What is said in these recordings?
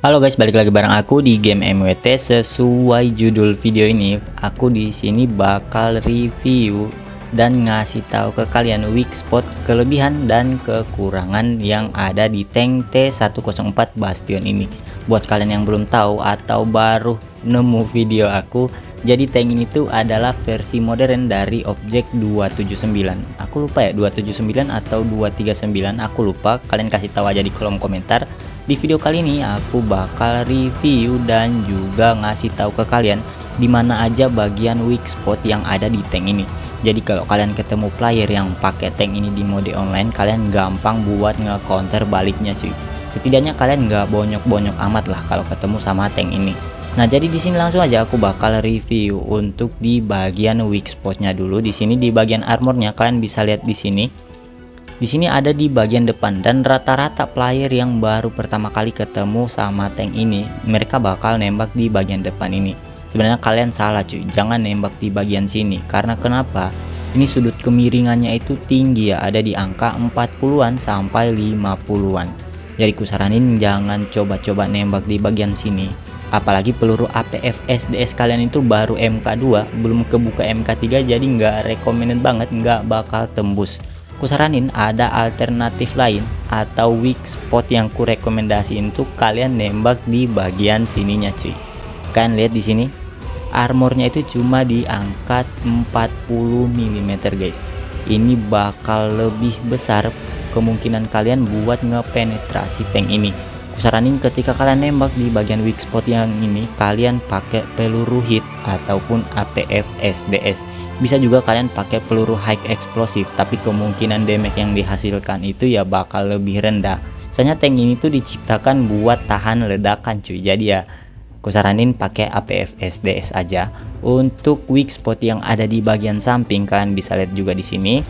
Halo guys, balik lagi bareng aku di game MWT. Sesuai judul video ini, aku di sini bakal review dan ngasih tahu ke kalian weak spot, kelebihan dan kekurangan yang ada di tank T104 Bastion ini. Buat kalian yang belum tahu atau baru nemu video aku, jadi tank ini tuh adalah versi modern dari objek 279. Aku lupa ya 279 atau 239, aku lupa. Kalian kasih tahu aja di kolom komentar. Di video kali ini aku bakal review dan juga ngasih tahu ke kalian di mana aja bagian weak spot yang ada di tank ini. Jadi kalau kalian ketemu player yang pakai tank ini di mode online, kalian gampang buat nge-counter baliknya cuy. Setidaknya kalian nggak bonyok-bonyok amat lah kalau ketemu sama tank ini. Nah, jadi di sini langsung aja aku bakal review untuk di bagian weak spotnya dulu. Di sini di bagian armornya kalian bisa lihat di sini. Di sini ada di bagian depan, dan rata-rata player yang baru pertama kali ketemu sama tank ini, mereka bakal nembak di bagian depan ini. Sebenarnya kalian salah cuy, jangan nembak di bagian sini. Karena kenapa? Ini sudut kemiringannya itu tinggi ya, ada di angka 40-an sampai 50-an. Jadi kusaranin jangan coba-coba nembak di bagian sini. Apalagi peluru APF SDS kalian itu baru MK2, belum kebuka MK3, jadi nggak recommended banget, nggak bakal tembus. Kusaranin ada alternatif lain atau weak spot yang ku rekomendasiin tuh kalian nembak di bagian sininya cuy. Kalian lihat di sini armornya itu cuma di angka 40 mm guys. Ini bakal lebih besar kemungkinan kalian buat ngepenetrasi tank ini. Kusaranin ketika kalian nembak di bagian weak spot yang ini, kalian pakai peluru hit ataupun APF SDS. Bisa juga kalian pakai peluru high explosive, tapi kemungkinan damage yang dihasilkan itu ya bakal lebih rendah. Soalnya tank ini tuh diciptakan buat tahan ledakan cuy. Jadi ya kusaranin pakai APF SDS aja. Untuk weak spot yang ada di bagian samping kalian bisa lihat juga di sini.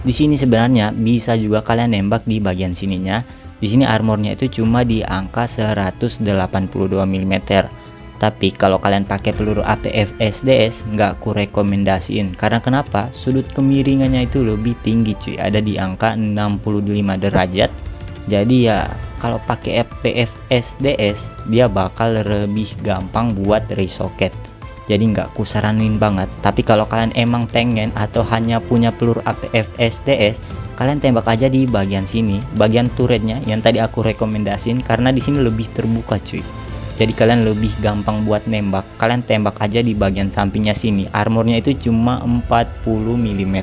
Di sini sebenarnya bisa juga kalian nembak di bagian sininya. Di sini armornya itu cuma di angka 182 mm. Tapi kalau kalian pakai peluru APF SDS nggak ku rekomendasiin. Karena kenapa? Sudut kemiringannya itu lebih tinggi cuy, ada di angka 65 derajat. Jadi ya kalau pakai APF SDS dia bakal lebih gampang buat resocket. Jadi nggak kusaranin banget. Tapi kalau kalian emang pengen atau hanya punya peluru APF SDS, kalian tembak aja di bagian sini, bagian turretnya yang tadi aku rekomendasiin, karena di sini lebih terbuka cuy. Jadi kalian lebih gampang buat nembak. Kalian tembak aja di bagian sampingnya sini. Armornya itu cuma 40 mm.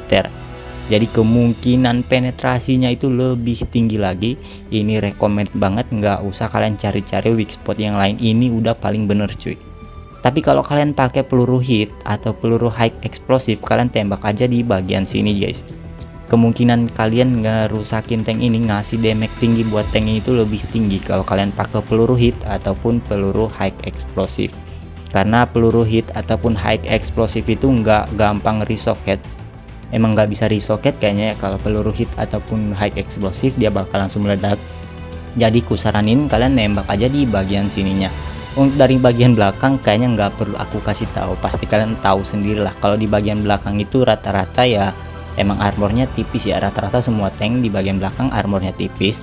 Jadi kemungkinan penetrasinya itu lebih tinggi lagi. Ini recommend banget, nggak usah kalian cari-cari weak spot yang lain. Ini udah paling bener cuy. Tapi kalau kalian pakai peluru hit atau peluru high explosive, kalian tembak aja di bagian sini guys. Kemungkinan kalian ngerusakin tank ini, ngasih damage tinggi buat tank ini itu lebih tinggi kalau kalian pakai peluru hit ataupun peluru high explosive. Karena peluru hit ataupun high explosive itu nggak gampang resocket. Emang nggak bisa resocket kayaknya ya. Kalau peluru hit ataupun high explosive dia bakal langsung meledak. Jadi kusaranin kalian nembak aja di bagian sininya. Untuk dari bagian belakang kayaknya nggak perlu aku kasih tahu, pasti kalian tahu sendirilah. Kalau di bagian belakang itu rata-rata ya emang armornya tipis ya, rata-rata semua tank di bagian belakang armornya tipis.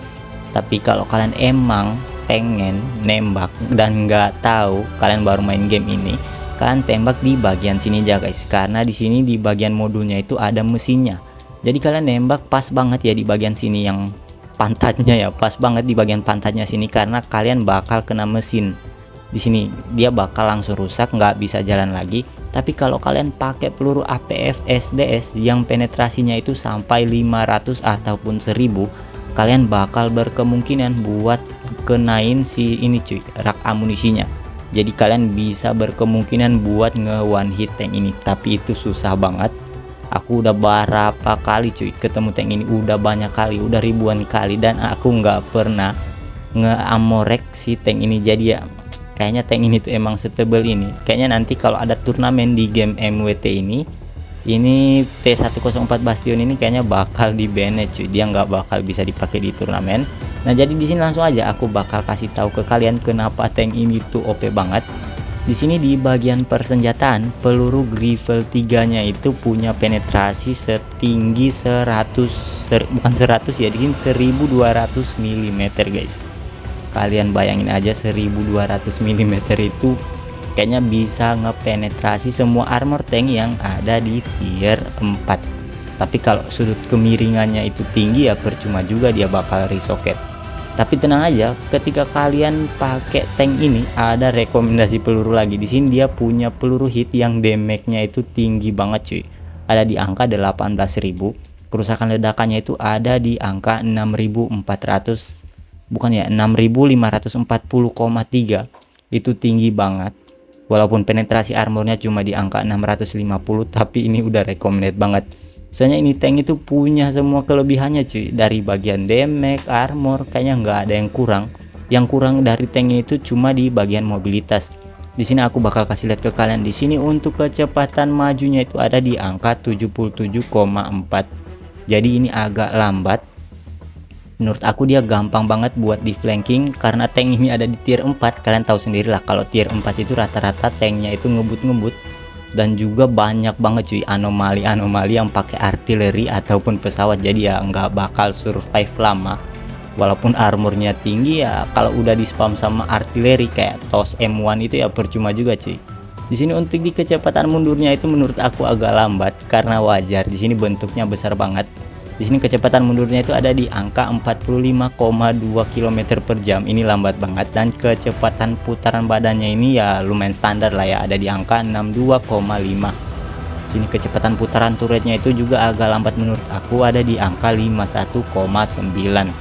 Tapi kalau kalian emang pengen nembak dan nggak tahu, kalian baru main game ini, kalian tembak di bagian sini aja guys. Karena di sini di bagian modulnya itu ada mesinnya. Jadi kalian nembak pas banget ya di bagian sini yang pantatnya ya, pas banget di bagian pantatnya sini, karena kalian bakal kena mesin. Di sini dia bakal langsung rusak, nggak bisa jalan lagi. Tapi kalau kalian pakai peluru APF SDS yang penetrasinya itu sampai 500 ataupun 1000, kalian bakal berkemungkinan buat kenain si ini cuy, rak amunisinya. Jadi kalian bisa berkemungkinan buat nge one hit tank ini, tapi itu susah banget. Aku udah berapa kali cuy ketemu tank ini, udah banyak kali, udah ribuan kali, dan aku nggak pernah nge-amorek si tank ini. Jadi ya kayaknya tank ini tuh emang setebel ini. Kayaknya nanti kalau ada turnamen di game MWT ini T104 Bastion ini kayaknya bakal di banned cuy. Dia nggak bakal bisa dipakai di turnamen. Nah, jadi di sini langsung aja aku bakal kasih tahu ke kalian kenapa tank ini tuh OP banget. Di sini di bagian persenjataan, peluru Gravel 3-nya itu punya penetrasi setinggi 100 bukan 100 ya, di sini 1200 mm guys. Kalian bayangin aja 1200 mm itu kayaknya bisa ngepenetrasi semua armor tank yang ada di tier 4. Tapi kalau sudut kemiringannya itu tinggi ya percuma juga dia bakal resocket. Tapi tenang aja, ketika kalian pakai tank ini ada rekomendasi peluru lagi. Di sini dia punya peluru hit yang damage-nya itu tinggi banget cuy. Ada di angka 18.000. Kerusakan ledakannya itu ada di angka 6.400, bukan ya, 6.540,3. Itu tinggi banget. Walaupun penetrasi armornya cuma di angka 650, tapi ini udah recommended banget. Soalnya ini tank itu punya semua kelebihannya cuy. Dari bagian damage, armor, kayaknya nggak ada yang kurang. Yang kurang dari tank ini itu cuma di bagian mobilitas. Di sini aku bakal kasih lihat ke kalian. Di sini untuk kecepatan majunya itu ada di angka 77,4. Jadi ini agak lambat. Menurut aku dia gampang banget buat di flanking karena tank ini ada di tier 4. Kalian tahu sendiri lah kalau tier 4 itu rata-rata tanknya itu ngebut-ngebut. Dan juga banyak banget cuy anomali-anomali yang pakai artileri ataupun pesawat, jadi ya nggak bakal survive lama. Walaupun armornya tinggi ya kalau udah di spam sama artileri kayak TOS M1 itu ya percuma juga cuy. Di sini untuk di kecepatan mundurnya itu menurut aku agak lambat karena wajar, di sini bentuknya besar banget. Di sini kecepatan mundurnya itu ada di angka 45,2 km per jam. Ini lambat banget. Dan kecepatan putaran badannya ini ya lumayan standar lah ya, ada di angka 62,5. Sini kecepatan putaran turretnya itu juga agak lambat menurut aku, ada di angka 51,9.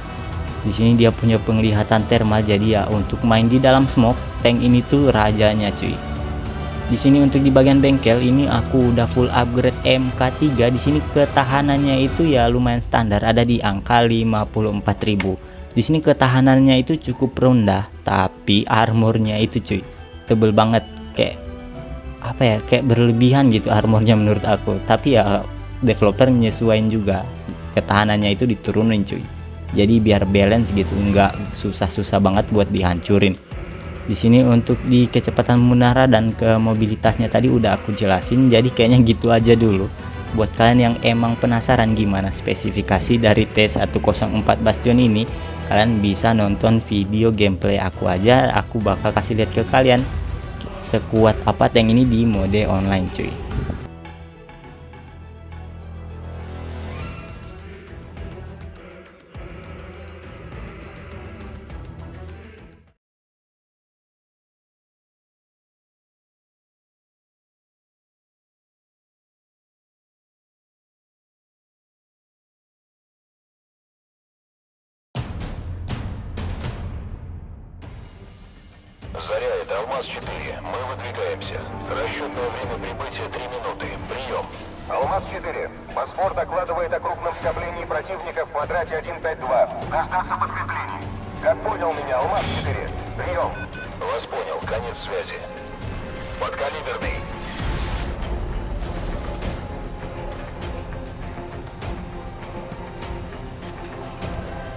Di sini dia punya penglihatan thermal, jadi ya untuk main di dalam smoke tank ini tuh rajanya cuy. Di sini untuk di bagian bengkel ini aku udah full upgrade MK3. Di sini ketahanannya itu ya lumayan standar, ada di angka 54.000. Di sini ketahanannya itu cukup rendah, tapi armornya itu cuy tebel banget, kayak apa ya, kayak berlebihan gitu armornya menurut aku. Tapi ya developer nyesuaiin juga, ketahanannya itu diturunin cuy. Jadi biar balance gitu, nggak susah-susah banget buat dihancurin. Di sini untuk di kecepatan menara dan ke mobilitasnya tadi udah aku jelasin, jadi kayaknya gitu aja dulu. Buat kalian yang emang penasaran gimana spesifikasi dari T104 Bastion ini, kalian bisa nonton video gameplay aku aja. Aku bakal kasih lihat ke kalian sekuat apa tank ini di mode online cuy. Заря, это Алмаз-4. Мы выдвигаемся. Расчетное время прибытия 3 минуты. Прием. Алмаз-4. Босфор докладывает о крупном скоплении противника в квадрате 152. Дождаться подкреплений. Как понял меня, Алмаз-4? Прием. Вас понял. Конец связи. Подкалиберный.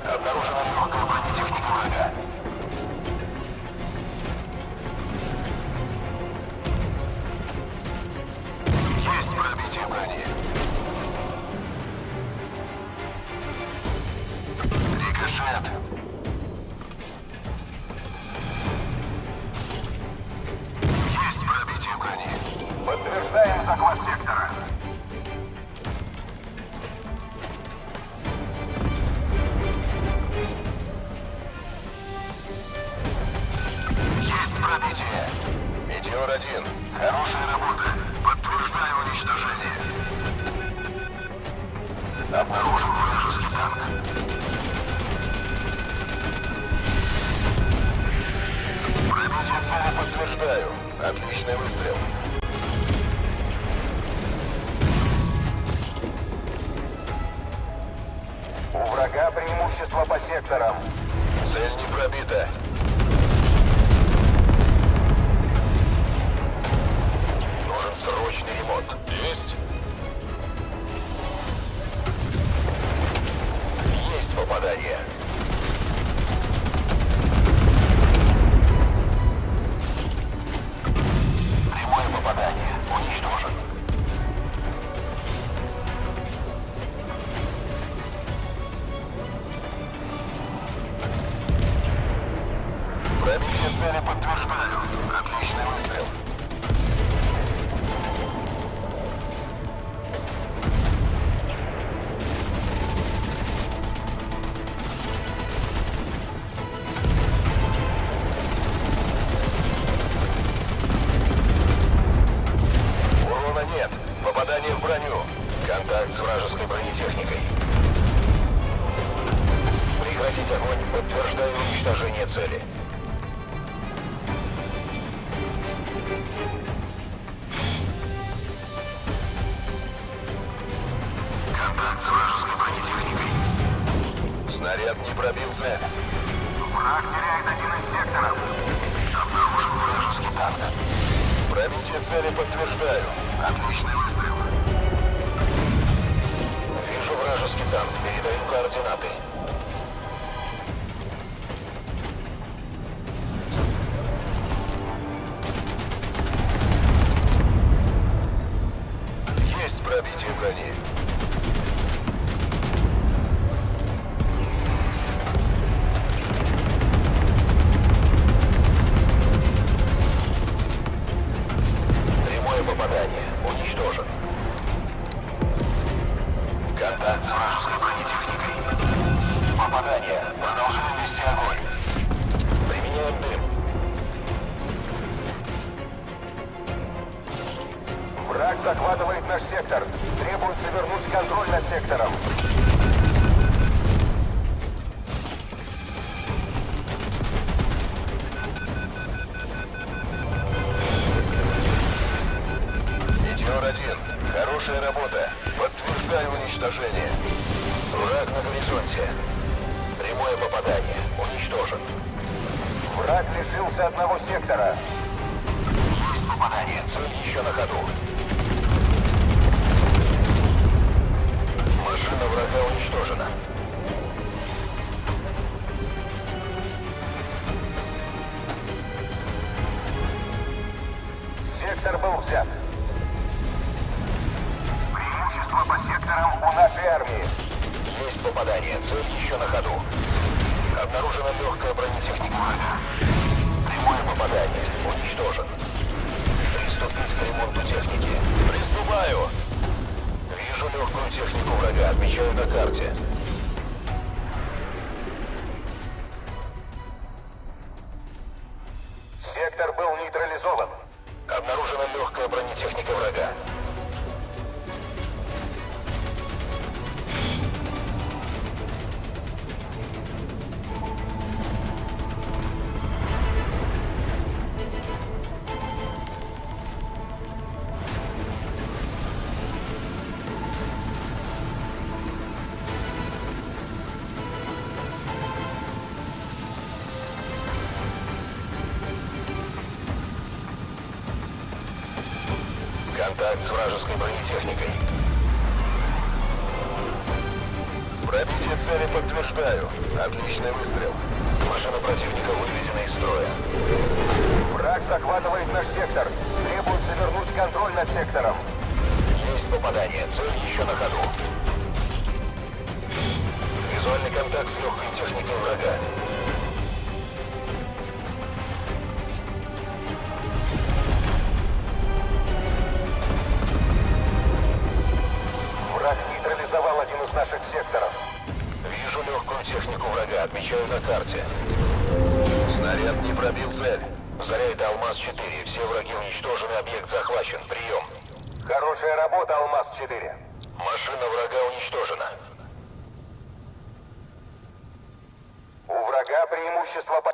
Обнаружена легкая бронетехника врага. Есть пробитие брони. Рикошет. Есть пробитие брони. Подтверждаем захват сектора. Есть пробитие. Метеор-1. Хорошая работа. Подтверждаю уничтожение. Обнаружен вражеский танк. Пробитие цели подтверждаю. Отличный выстрел. У врага преимущество по секторам. Цель не пробита. Нужен срочный ремонт. Есть? Есть попадание. Прямое попадание. Уничтожен. Подтверждаю. Отличный выстрел. Урона нет. Попадание в броню. Контакт с вражеской бронетехникой. Прекратить огонь. Подтверждаю уничтожение цели. Контакт с вражеской бронетехникой. Снаряд не пробил цель. Враг теряет один из секторов. Обнаружен вражеский танк. Пробитие цели подтверждаю. Отличный выстрел. Вижу вражеский танк. Передаю координаты. Есть пробитие брони. Прямое попадание. Уничтожен. Контакт с вражеской бронетехникой. Попадание. Продолжаем вести огонь. Применяем дым. Враг захватывает наш сектор. Требуется вернуть контроль над сектором. Метеор-1. Хорошая работа. Подтверждаю уничтожение. Враг на горизонте. Прямое попадание. Уничтожен. Враг лишился одного сектора. Есть попадание. Цель еще на ходу. Машина врага уничтожена. Сектор был взят. Преимущество по секторам у нашей армии. Есть попадание. Цель еще на ходу. Обнаружена легкая бронетехника врага. Прямое попадание. Уничтожен. Приступить к ремонту техники. Приступаю. Вижу легкую технику врага. Отмечаю на карте. Сектор был нейтрализован. Обнаружена легкая бронетехника врага. Контакт с вражеской бронетехникой. Пробитие цели подтверждаю. Отличный выстрел. Машина противника выведена из строя. Враг захватывает наш сектор. Требуется вернуть контроль над сектором. Есть попадание. Цель еще на ходу. Визуальный контакт с легкой техникой врага. Враг нейтрализовал один из наших секторов. Вижу легкую технику врага. Отмечаю на карте. Снаряд не пробил цель. Заряд Алмаз-4. Все враги уничтожены. Объект захвачен. Прием. Хорошая работа, Алмаз-4. Машина врага уничтожена. У врага преимущество по...